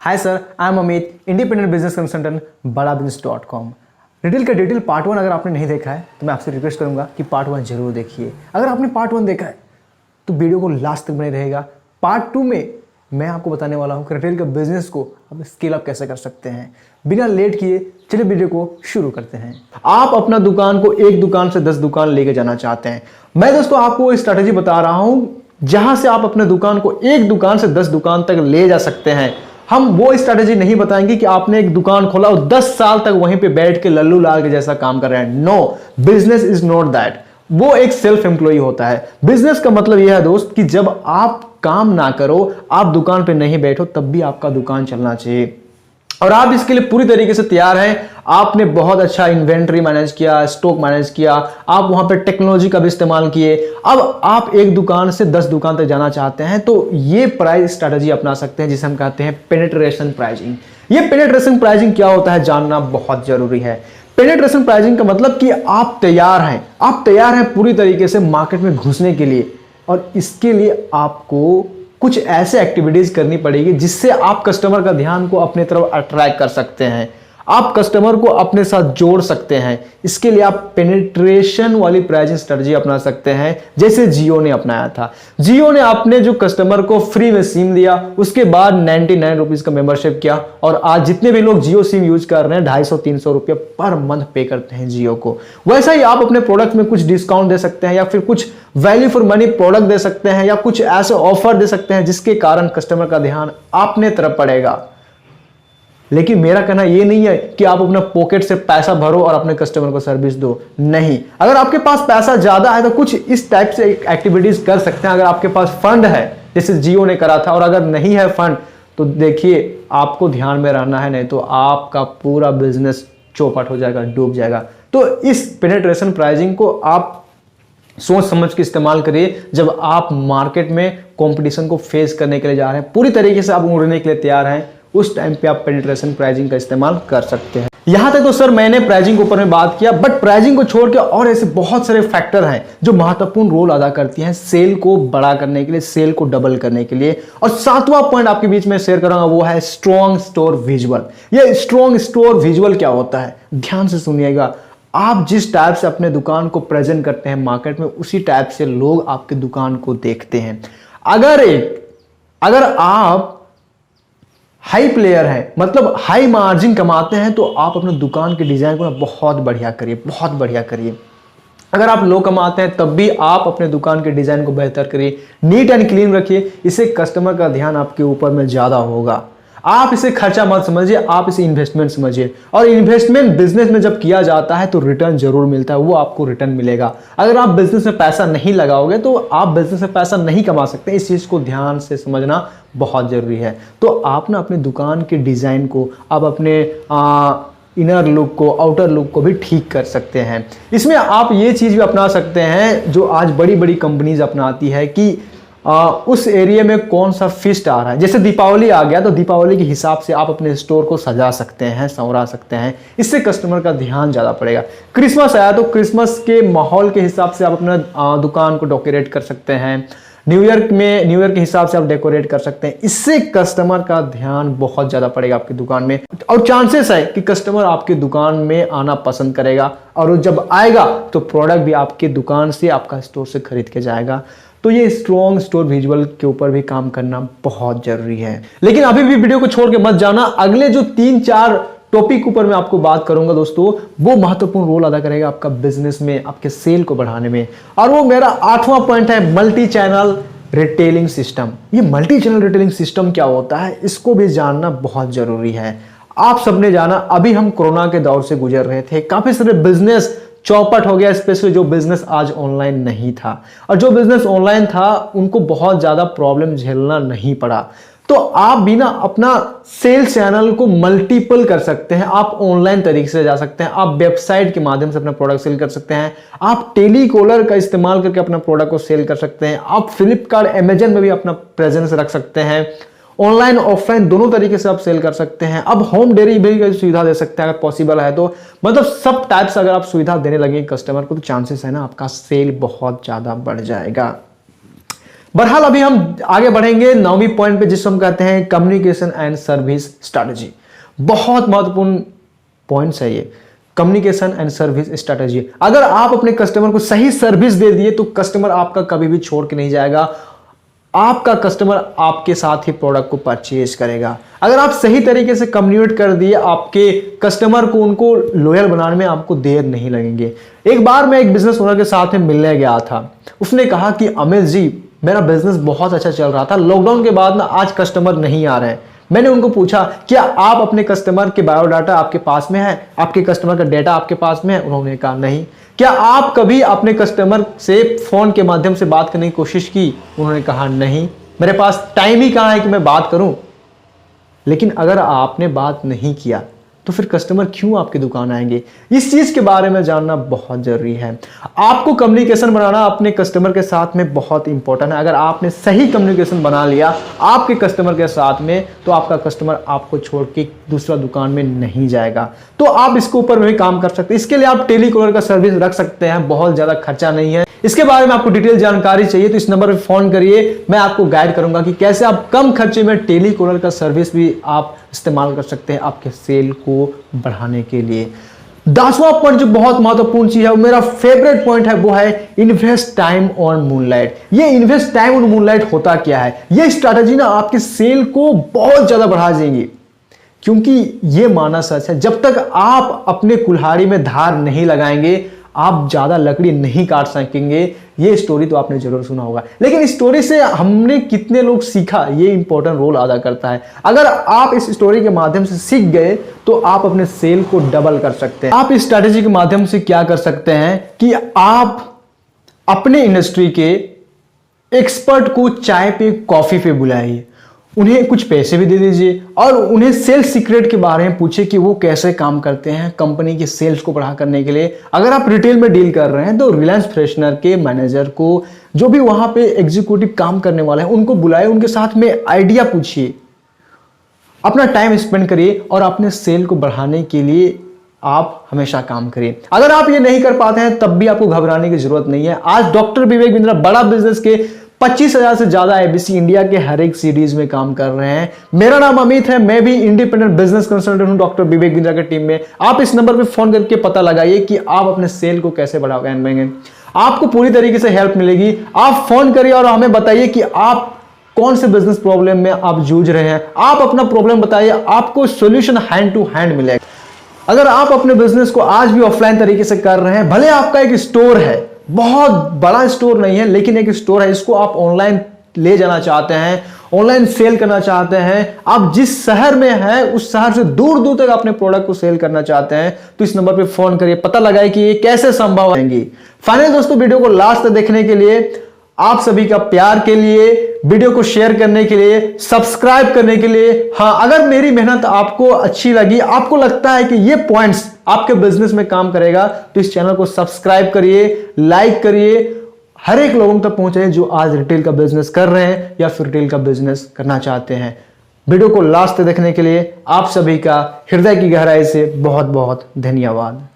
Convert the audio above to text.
Hi sir, I am Amit, independent business consultant badabusiness.com। Retail का detail part 1 अगर आपने नहीं देखा है तो मैं आपसे रिक्वेस्ट करूंगा कि पार्ट 1 जरूर देखिए। अगर आपने पार्ट 1 देखा है तो वीडियो को लास्ट तक बने रहेगा। पार्ट 2 में मैं आपको बताने वाला हूं कि रिटेल का बिजनेस को आप स्केल अप कैसे कर सकते हैं। बिना लेट किए चलिए वीडियो को शुरू करते हैं। आप अपना दुकान को एक दुकान से 10 दुकान लेके जाना चाहते हैं। मैं दोस्तों आपको स्ट्रैटेजी बता रहा हूं जहां से आप अपने दुकान को एक दुकान से 10 दुकान तक ले जा सकते हैं। हम वो स्ट्रैटेजी नहीं बताएंगे कि आपने एक दुकान खोला और 10 साल तक वहीं पे बैठ के लल्लू लाल के जैसा काम कर रहे हैं। No, business is not that. वो एक सेल्फ एम्प्लॉय होता है। बिजनेस का मतलब यह है दोस्त कि जब आप काम ना करो, आप दुकान पे नहीं बैठो, तब भी आपका दुकान चलना चाहिए और आप इसके लिए पूरी तरीके से तैयार हैं। आपने बहुत अच्छा इन्वेंट्री मैनेज किया, स्टॉक मैनेज किया, आप वहां पे टेक्नोलॉजी का भी इस्तेमाल किए। अब आप एक दुकान से 10 दुकान तक जाना चाहते हैं तो ये प्राइस स्ट्रैटेजी अपना सकते हैं जिसे हम कहते हैं पेनिट्रेशन प्राइसिंग। ये पेनिट्रेशन प्राइसिंग क्या होता है जानना बहुत जरूरी है। पेनिट्रेशन प्राइसिंग का मतलब कि आप तैयार हैं पूरी तरीके से मार्केट में घुसने के लिए और इसके लिए आपको कुछ ऐसे एक्टिविटीज करनी पड़ेगी जिससे आप कस्टमर का ध्यान को अपने तरफ अट्रैक्ट कर सकते हैं, आप कस्टमर को अपने साथ जोड़ सकते हैं। इसके लिए आप पेनिट्रेशन वाली प्राइसिंग स्ट्रेटजी अपना सकते हैं जैसे जियो ने अपनाया था। जियो ने अपने जो कस्टमर को फ्री में सिम दिया, उसके बाद 99 रुपीज का मेंबरशिप किया और आज जितने भी लोग जियो सिम यूज कर रहे हैं 250-300 रुपये पर मंथ पे करते हैं जियो को। वैसा ही आप अपने प्रोडक्ट में कुछ डिस्काउंट दे सकते हैं या फिर कुछ वैल्यू फॉर मनी प्रोडक्ट दे सकते हैं या कुछ ऐसे ऑफर दे सकते हैं जिसके कारण कस्टमर का ध्यान अपने तरफ पड़ेगा। लेकिन मेरा कहना यह नहीं है कि आप अपना पॉकेट से पैसा भरो और अपने कस्टमर को सर्विस दो। नहीं, अगर आपके पास पैसा ज्यादा है तो कुछ इस टाइप से एक्टिविटीज कर सकते हैं। अगर आपके पास फंड है जैसे जियो ने करा था, और अगर नहीं है फंड तो देखिए आपको ध्यान में रहना है, नहीं तो आपका पूरा बिजनेस चौपट हो जाएगा, डूब जाएगा। तो इस पेनिट्रेशन प्राइसिंग को आप सोच समझ के इस्तेमाल करिए। जब आप मार्केट में कंपटीशन को फेस करने के लिए जा रहे हैं, पूरी तरीके से आप उड़ने के लिए तैयार हैं, उस टाइम पे आप पेनिट्रेशन प्राइसिंग का इस्तेमाल कर सकते हैं। यहां तक तो सर मैंने प्राइसिंग के ऊपर में बात किया, बट प्राइसिंग को छोड़ के और ऐसे बहुत सारे फैक्टर हैं जो महत्वपूर्ण रोल अदा करती हैं सेल को बड़ा करने के लिए, सेल को डबल करने के लिए। और 7वां पॉइंट आपके बीच में शेयर करूंगा वो है स्ट्रॉन्ग स्टोर विजुअल। ये स्ट्रॉन्ग स्टोर विजुअल क्या होता है, ध्यान से सुनिएगा। आप जिस टाइप से अपने दुकान को प्रेजेंट करते हैं मार्केट में, उसी टाइप से लोग आपके दुकान को देखते हैं। अगर आप हाई प्लेयर है, मतलब हाई मार्जिन कमाते हैं, तो आप अपने दुकान के डिजाइन को बहुत बढ़िया करिए। अगर आप लो कमाते हैं तब भी आप अपने दुकान के डिजाइन को बेहतर करिए, नीट एंड क्लीन रखिए। इससे कस्टमर का ध्यान आपके ऊपर में ज्यादा होगा। आप इसे खर्चा मत समझिए, आप इसे इन्वेस्टमेंट समझिए। और इन्वेस्टमेंट बिजनेस में जब किया जाता है तो रिटर्न जरूर मिलता है, वो आपको रिटर्न मिलेगा। अगर आप बिजनेस में पैसा नहीं लगाओगे तो आप बिजनेस में पैसा नहीं कमा सकते। इस चीज को ध्यान से समझना बहुत जरूरी है। तो आप ना अपने दुकान के डिजाइन को, आप अपने इनर लुक को, आउटर लुक को भी ठीक कर सकते हैं। इसमें आप ये चीज भी अपना सकते हैं जो आज बड़ी बड़ी कंपनीज अपनाती है कि उस एरिया में कौन सा फिस्ट आ रहा है। जैसे दीपावली आ गया तो दीपावली के हिसाब से आप अपने स्टोर को सजा सकते हैं, संवरा सकते हैं। इससे कस्टमर का ध्यान ज्यादा पड़ेगा। क्रिसमस आया तो क्रिसमस के माहौल के हिसाब से आप अपना दुकान को डेकोरेट कर सकते हैं। न्यू ईयर के हिसाब से आप डेकोरेट कर सकते हैं। इससे कस्टमर का ध्यान बहुत ज्यादा पड़ेगा आपकी दुकान में और चांसेस है कि कस्टमर आपकी दुकान में आना पसंद करेगा और जब आएगा तो प्रोडक्ट भी आपके दुकान से, आपका स्टोर से खरीद के जाएगा। तो ये स्ट्रॉन्ग स्टोर विजुअल के ऊपर भी काम करना बहुत जरूरी है। लेकिन अभी भी वीडियो को छोड़ के मत जाना, अगले जो 3-4 टॉपिक ऊपर मैं आपको बात करूंगा दोस्तों, वो महत्वपूर्ण रोल अदा करेगा आपका बिजनेस में, आपके सेल को बढ़ाने में। और वो मेरा 8वां पॉइंट है मल्टी चैनल रिटेलिंग सिस्टम। ये मल्टी चैनल रिटेलिंग सिस्टम क्या होता है, इसको भी जानना बहुत जरूरी है। आप सबने जाना, अभी हम कोरोना के दौर से गुजर रहे थे, काफी सारे बिजनेस चौपट हो गया, स्पेशली जो बिजनेस आज ऑनलाइन नहीं था। और जो बिजनेस ऑनलाइन था उनको बहुत ज्यादा प्रॉब्लम झेलना नहीं पड़ा। तो आप भी ना अपना सेल्स चैनल को मल्टीपल कर सकते हैं। आप ऑनलाइन तरीके से जा सकते हैं, आप वेबसाइट के माध्यम से अपना प्रोडक्ट सेल कर सकते हैं, आप टेलीकॉलर का इस्तेमाल करके अपना प्रोडक्ट को सेल कर सकते हैं, आप फ्लिपकार्ट, अमेजन में भी अपना प्रेजेंस रख सकते हैं। ऑनलाइन ऑफलाइन दोनों तरीके से आप सेल कर सकते हैं। अब होम डिलीवरी की सुविधा दे सकते हैं अगर पॉसिबल है तो। मतलब सब टाइप से अगर आप सुविधा देने लगे कस्टमर को तो चांसेस है ना आपका सेल बहुत ज्यादा बढ़ जाएगा। बहरहाल अभी हम आगे बढ़ेंगे 9वीं पॉइंट पे, जिसको हम कहते हैं कम्युनिकेशन एंड सर्विस स्ट्रैटेजी। बहुत महत्वपूर्ण पॉइंट्स है ये, कम्युनिकेशन एंड सर्विस स्ट्रैटेजी। अगर आप अपने कस्टमर को सही सर्विस दे दिए तो कस्टमर आपका कभी भी छोड़ के नहीं जाएगा, आपका कस्टमर आपके साथ ही प्रोडक्ट को परचेज करेगा। अगर आप सही तरीके से कम्युनिकेट कर दिए आपके कस्टमर को, उनको लॉयल बनाने में आपको देर नहीं लगेंगे। एक बार मैं एक बिजनेस ओनर के साथ में मिलने गया था। उसने कहा कि अमित जी, मेरा बिजनेस बहुत अच्छा चल रहा था, लॉकडाउन के बाद ना आज कस्टमर नहीं आ रहे हैं। मैंने उनको पूछा, क्या आप अपने कस्टमर के बायोडाटा आपके पास में है, आपके कस्टमर का डेटा आपके पास में है? उन्होंने कहा नहीं। क्या आप कभी अपने कस्टमर से फोन के माध्यम से बात करने की कोशिश की? उन्होंने कहा नहीं, मेरे पास टाइम ही कहां है कि मैं बात करूं। लेकिन अगर आपने बात नहीं किया तो फिर कस्टमर क्यों आपकी दुकान आएंगे? इस चीज के बारे में जानना बहुत जरूरी है। आपको कम्युनिकेशन बनाना अपने कस्टमर के साथ में बहुत इंपॉर्टेंट है। अगर आपने सही कम्युनिकेशन बना लिया आपके कस्टमर के साथ में, तो आपका कस्टमर आपको छोड़ के दूसरा दुकान में नहीं जाएगा। तो आप इसके ऊपर भी काम कर सकते हैं। इसके लिए आप टेलीकॉलर का सर्विस रख सकते हैं, बहुत ज्यादा खर्चा नहीं है। इसके बारे में आपको डिटेल जानकारी चाहिए तो इस नंबर पर फोन करिए, मैं आपको गाइड करूंगा कि कैसे आप कम खर्चे में टेलीकॉलर का सर्विस भी आप इस्तेमाल कर सकते हैं आपके सेल को बढ़ाने के लिए। 10वां पॉइंट जो बहुत महत्वपूर्ण चीज है, मेरा फेवरेट पॉइंट है, वो है इन्वेस्ट टाइम ऑन मूनलाइट। ये इन्वेस्ट टाइम ऑन मूनलाइट होता क्या है? ये स्ट्रैटेजी ना आपके सेल को बहुत ज्यादा बढ़ा देंगी, क्योंकि ये माना सच है, जब तक आप अपने कुल्हाड़ी में धार नहीं लगाएंगे आप ज्यादा लकड़ी नहीं काट सकेंगे। ये स्टोरी तो आपने जरूर सुना होगा, लेकिन इस स्टोरी से हमने कितने लोग सीखा, ये इंपॉर्टेंट रोल अदा करता है। अगर आप इस स्टोरी के माध्यम से सीख गए तो आप अपने सेल को डबल कर सकते हैं। आप इस स्ट्रैटेजी के माध्यम से क्या कर सकते हैं कि आप अपने इंडस्ट्री के एक्सपर्ट को चाय पे, कॉफी पे बुलाइए, उन्हें कुछ पैसे भी दे दीजिए और उन्हें सेल्स सीक्रेट के बारे में पूछे कि वो कैसे काम करते हैं कंपनी के सेल्स को बढ़ा करने के लिए। अगर आप रिटेल में डील कर रहे हैं तो रिलायंस फ्रेशनर के मैनेजर को, जो भी वहां पे एग्जीक्यूटिव काम करने वाले हैं, उनको बुलाए, उनके साथ में आइडिया पूछिए, अपना टाइम स्पेंड करिए और अपने सेल को बढ़ाने के लिए आप हमेशा काम करिए। अगर आप ये नहीं कर पाते हैं तब भी आपको घबराने की जरूरत नहीं है। आज डॉक्टर विवेक बिंद्रा बड़ा बिजनेस के 25,000 से ज्यादा एबीसी इंडिया के हर एक सीरीज में काम कर रहे हैं। मेरा नाम अमित है, मैं भी इंडिपेंडेंट बिजनेस कंसल्टेंट हूं डॉक्टर विवेक बिंद्रा की टीम में। आप इस नंबर पे फोन करके पता लगाइए कि आप अपने सेल को कैसे बढ़ाएंगे, आपको पूरी तरीके से हेल्प मिलेगी। आप फोन करिए और हमें बताइए कि आप कौन से बिजनेस प्रॉब्लम में आप जूझ रहे हैं। आप अपना प्रॉब्लम बताइए, आपको सोल्यूशन हैंड टू हैंड मिलेगा। अगर आप अपने बिजनेस को आज भी ऑफलाइन तरीके से कर रहे हैं, भले आपका एक स्टोर है, बहुत बड़ा स्टोर नहीं है लेकिन एक स्टोर है, इसको आप ऑनलाइन ले जाना चाहते हैं, ऑनलाइन सेल करना चाहते हैं, आप जिस शहर में हैं उस शहर से दूर दूर तक अपने प्रोडक्ट को सेल करना चाहते हैं, तो इस नंबर पे फोन करिए, पता लगाए कि ये कैसे संभव है। फाइनल दोस्तों, वीडियो को लास्ट तक देखने के लिए, आप सभी का प्यार के लिए, वीडियो को शेयर करने के लिए, सब्सक्राइब करने के लिए। हां, अगर मेरी मेहनत आपको अच्छी लगी, आपको लगता है कि ये पॉइंट्स आपके बिजनेस में काम करेगा, तो इस चैनल को सब्सक्राइब करिए, लाइक करिए, हर एक लोगों तक पहुंचाइए जो आज रिटेल का बिजनेस कर रहे हैं या फिर रिटेल का बिजनेस करना चाहते हैं। वीडियो को लास्ट तक देखने के लिए आप सभी का हृदय की गहराई से बहुत बहुत धन्यवाद।